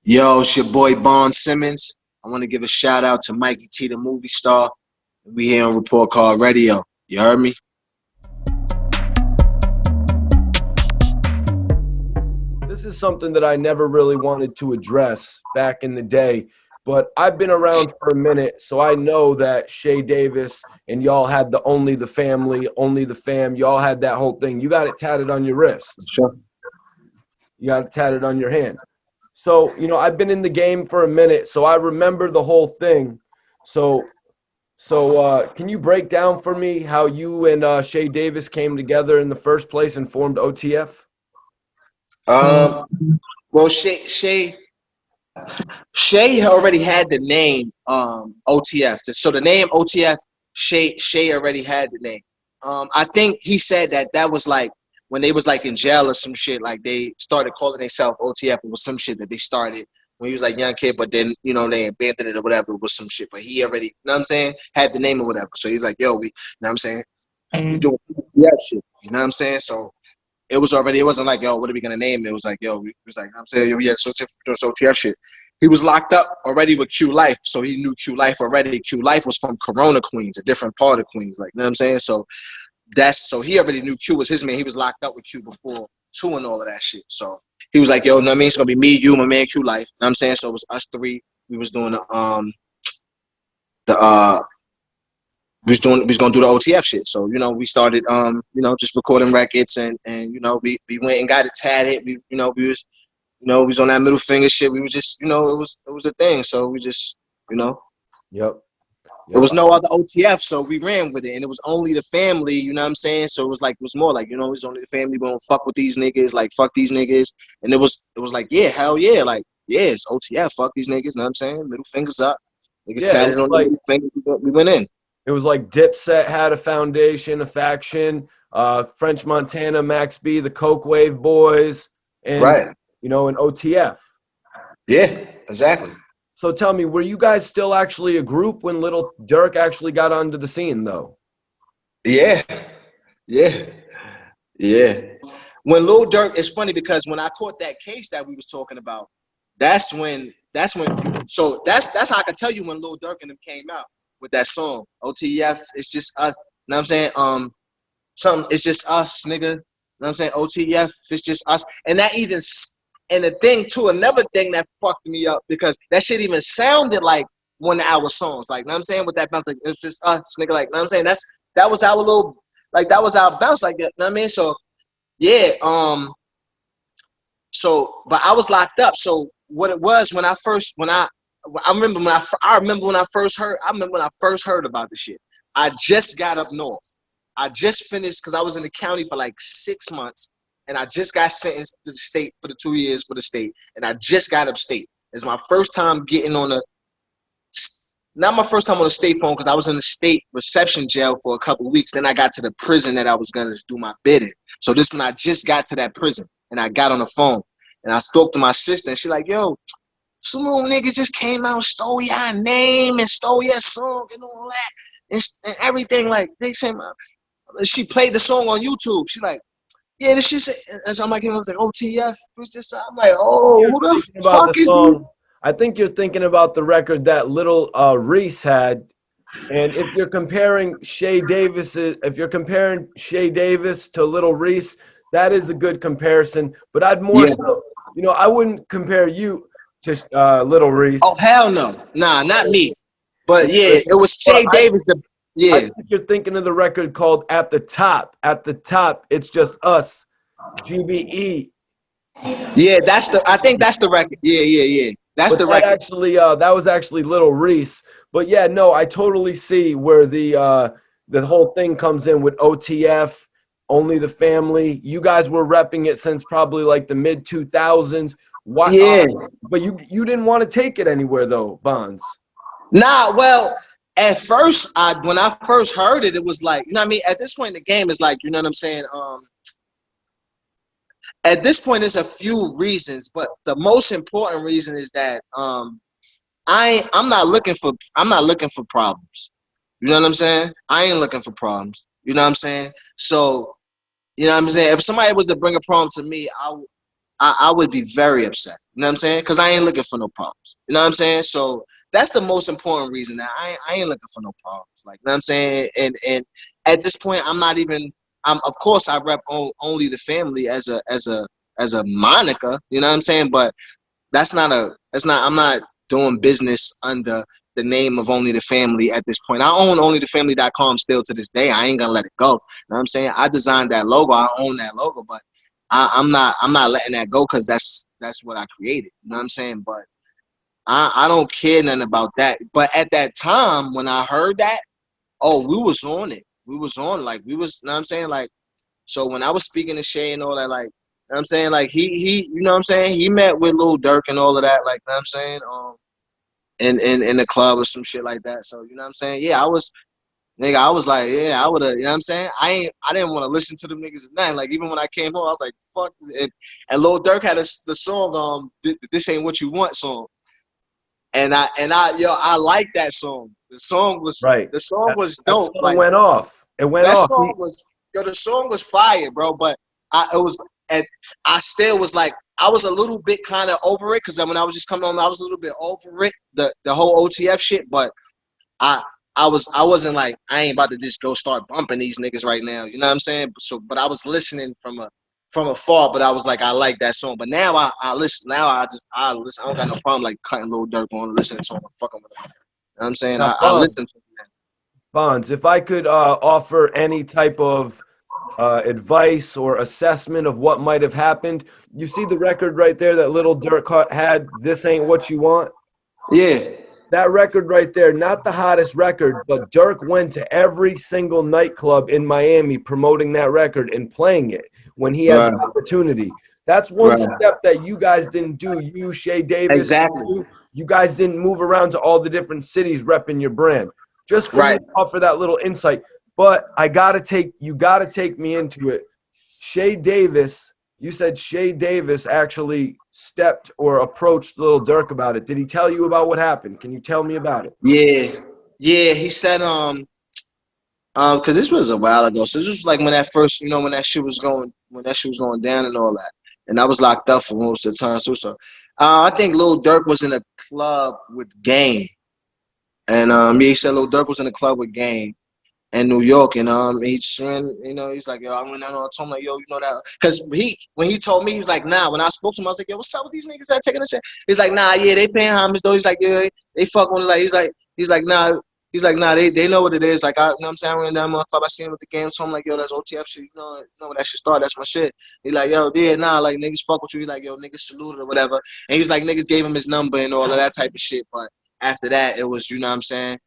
Yo, it's your boy Simmons. I want to give a shout out to Mikey T, the movie star. We here on Report Card Radio. You heard me? This is something that I never really wanted to address back in the day, but I've been around for a minute, so I know that Shea Davis and y'all had the Only the Family, Only the Fam. Y'all had that whole thing. You got it tatted on your wrist. Sure. You got it tatted on your hand. So, I've been in the game for a minute, so I remember the whole thing. So, can you break down for me how you and Shea Davis came together in the first place and formed OTF? Well, Shea already had the name OTF. So the name OTF, Shea already had the name. I think he said that was like when they was like in jail or some shit, like they started calling themselves OTF. It was some shit that they started when he was like young kid, but then, they abandoned it or whatever. It was some shit, but he already, had the name or whatever. So he's like, yo, we doing OTF shit. You know what I'm saying? So it wasn't like, yo, what are we gonna name it? It was like, yo, we was like, yo, yeah, so doing OTF shit. He was locked up already with Q Life, so he knew Q Life already. Q Life was from Corona, Queens, a different part of Queens, like, you know what I'm saying? So he already knew Q was his man. He was locked up with Q before Two and all of that shit. So he was like, yo, know what I mean? It's gonna be me, you, my man, Q Life. You know what I'm saying? So it was us three. We was doing we was gonna do the OTF shit. So, we started just recording records and we went and got it tatted. We was on that middle finger shit. We was just, it was a thing. So we just, Yep. There was no other OTF, so we ran with it, and it was only the family, you know what I'm saying? So it was more like, it's only the family, we don't fuck with these niggas, like, fuck these niggas, and it was like, yeah, hell yeah, like, yeah, it's OTF, fuck these niggas, you know what I'm saying? Middle fingers up, niggas tatted on the middle finger, we went in. It was like Dipset had a foundation, a faction, French Montana, Max B, the Coke Wave Boys, and, right. And OTF. Yeah, exactly. So tell me, were you guys still actually a group when Lil Durk actually got onto the scene, though? Yeah. When Lil Durk, it's funny because when I caught that case that we was talking about, that's how I could tell you when Lil Durk and them came out with that song, OTF, it's just us, you know what I'm saying? It's just us, nigga, you know what I'm saying? OTF, it's just us, and that even. And the thing too, another thing that fucked me up because that shit even sounded like one of our songs. Like, you know what I'm saying? With that bounce, like, it's just us, nigga. Like, you know what I'm saying? That was our little, like, that was our bounce, like that. You know what I mean? So, yeah. But I was locked up. So what it was when I remember when I first heard about the shit. I just got up north. I just finished because I was in the county for like 6 months. And I just got sentenced to the state for the 2 years for the state. And I just got upstate. It's my first time getting not my first time on the state phone because I was in the state reception jail for a couple of weeks. Then I got to the prison that I was going to do my bidding. So this when I just got to that prison and I got on the phone and I spoke to my sister and she like, yo, some little niggas just came out and stole your name and stole your song and all that and everything. Like they said, she played the song on YouTube. She like, yeah, this shit. And so I'm like, OTF. It was just, I'm like, oh, who the fuck is this? I think you're thinking about the record that little Reese had. And if you're comparing Shea Davis to little Reese, that is a good comparison. But I'd more so, I wouldn't compare you to little Reese. Oh, hell no. Nah, not me. But yeah, it was Shea Davis. I think you're thinking of the record called At the Top. At the Top, it's just us. GBE. Yeah, I think that's the record. Yeah. That's the record. Actually, that was actually Little Reese. But yeah, no, I totally see where the whole thing comes in with OTF, Only the Family. You guys were repping it since probably like the mid 2000s. Yeah. But you didn't want to take it anywhere though, Bonds. Nah, well, at first, when I first heard it, it was like, you know what I mean? At this point in the game, it's like, you know what I'm saying? At this point, there's a few reasons, but the most important reason is that I'm not looking for problems. You know what I'm saying? I ain't looking for problems. You know what I'm saying? So, you know what I'm saying? If somebody was to bring a problem to me, I would be very upset. You know what I'm saying? Because I ain't looking for no problems. You know what I'm saying? So that's the most important reason that I ain't looking for no problems. Like, you know what I'm saying? And at this point, I'm not even. I'm of course I rep only the family as a moniker. You know what I'm saying? But that's not a. That's not. I'm not doing business under the name of Only the Family at this point. I own onlythefamily.com still to this day. I ain't gonna let it go. You know what I'm saying? I designed that logo. I own that logo, but I'm not letting that go because that's what I created. You know what I'm saying? But I don't care nothing about that. But at that time when I heard that, oh, we was on it. We was on like we was. You know what I'm saying? Like so when I was speaking to Shea and all that, like. You know what I'm saying? Like he you know what I'm saying? He met with Lil Durk and all of that, like you know what I'm saying? In the club or some shit like that. So you know what I'm saying? Yeah, I was like, yeah, I would have, you know what I'm saying? I didn't want to listen to them niggas at night. Like even when I came home, I was like, fuck it. And Lil Durk had the song, This Ain't What You Want song. And I like that song. Right. The song was That dope. song Like went off. It went that off. song was the song was fire, bro. But it was, and I still was like, I was a little bit kind of over it because when I was just coming home, I was a little bit over it, the whole OTF shit. But I I wasn't like I ain't about to just go start bumping these niggas right now. You know what I'm saying? So, but I was listening from afar. But I was like, I like that song. But now I listen. Now I listen. I don't got no problem like cutting Lil Durk on and listening to him and fucking with him. You know what I'm saying? Now, I listen to him. Bonds, if I could offer any type of advice or assessment of what might have happened, you see the record right there that Little Durk had, This Ain't What You Want? Yeah. That record right there, not the hottest record, but Durk went to every single nightclub in Miami promoting that record and playing it when he had Right. the opportunity. That's one Right. step that you guys didn't do. You, Shea Davis, Exactly. you guys didn't move around to all the different cities repping your brand. Just for me Right. to offer that little insight. But you gotta take me into it. Shea Davis, you said Shea Davis actually stepped or approached Little Durk about it. Did he tell you about what happened? Can you tell me about it? Yeah. Yeah. He said because this was a while ago. So this was like when that first, when that shit was going down and all that. And I was locked up for most of the time. So I think Lil Durk was in a club with Game. And yeah, he said Lil Durk was in a club with Game in New York. And he ran, he's like, yo, I went down and I told him like, yo, you know that, because when he told me, he was like, nah. When I spoke to him, I was like, yo, what's up with these niggas that taking a shit? He's like, nah, yeah, they paying homage though. He's like, yeah, they fuck on it. Like he's like, nah. He's like, nah, they know what it is. Like, you know what I'm saying? I ran down my club, I seen him with the game, so I'm like, yo, that's OTF shit. You know when that shit start, that's my shit. He like, yo, yeah, nah, like, niggas fuck with you. He like, yo, niggas saluted or whatever. And he was like, niggas gave him his number and all of that type of shit. But after that, it was, you know what I'm saying?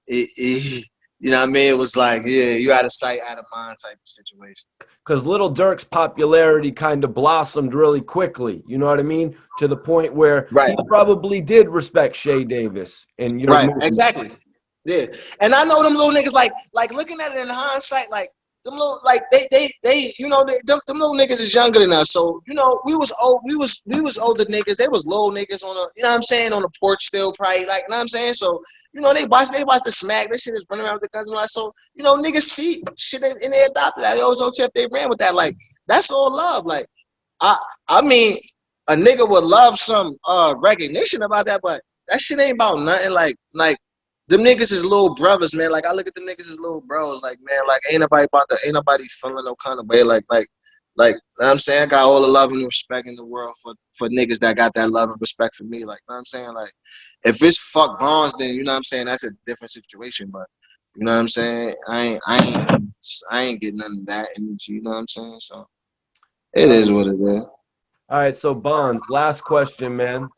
You know what I mean? It was like, yeah, you out of sight, out of mind type of situation. Because Little Durk's popularity kind of blossomed really quickly. You know what I mean? To the point where Right, he probably did respect Shea Davis and your right, movement. exactly. Yeah, and I know them little niggas like looking at it in hindsight, like them little like them little niggas is younger than us. So we was older niggas. They was little niggas on what I'm saying, on the porch still probably, like, you know what I'm saying. So they watch the smack. This shit is running around with the guns and all that. So niggas see shit and they adopted that. They always OTF, they ran with that. Like, that's all love. Like, I mean, a nigga would love some recognition about that, but that shit ain't about nothing. Like them niggas is little brothers, man. Like, I look at them niggas as little bros. Like, man, like, ain't nobody feeling no kind of way. Like, you know what I'm saying? I got all the love and respect in the world for niggas that got that love and respect for me. Like, you know what I'm saying? Like, if it's fuck bonds, then you know what I'm saying, that's a different situation. But you know what I'm saying? I ain't getting none of that energy, you know what I'm saying? So it is what it is. All right, so Bonds, last question, man.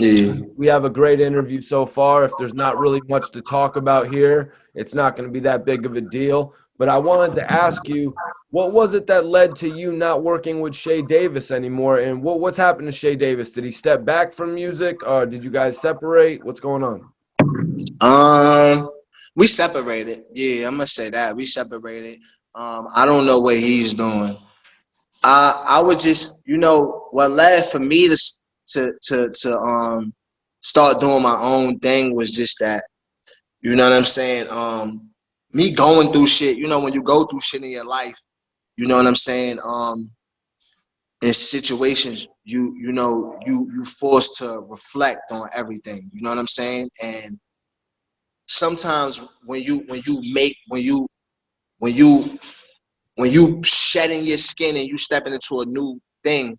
Yeah. We have a great interview so far. If there's not really much to talk about here, it's not going to be that big of a deal. But I wanted to ask you, what was it that led to you not working with Shea Davis anymore? And what's happened to Shea Davis? Did he step back from music? Did you guys separate? What's going on? We separated. Yeah, I'm gonna say that we separated. I don't know what he's doing. I would just, what led for me to start doing my own thing was just that, you know what I'm saying? Me going through shit, when you go through shit in your life, you know what I'm saying? in situations you forced to reflect on everything. You know what I'm saying? And sometimes when you when you shedding your skin and you stepping into a new thing,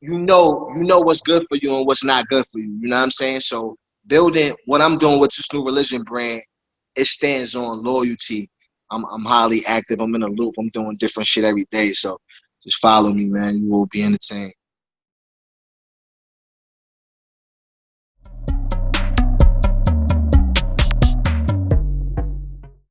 you know what's good for you and what's not good for you. You know what I'm saying? So building what I'm doing with this new religion brand, it stands on loyalty. I'm highly active. I'm in a loop. I'm doing different shit every day. So just follow me, man. You will be entertained.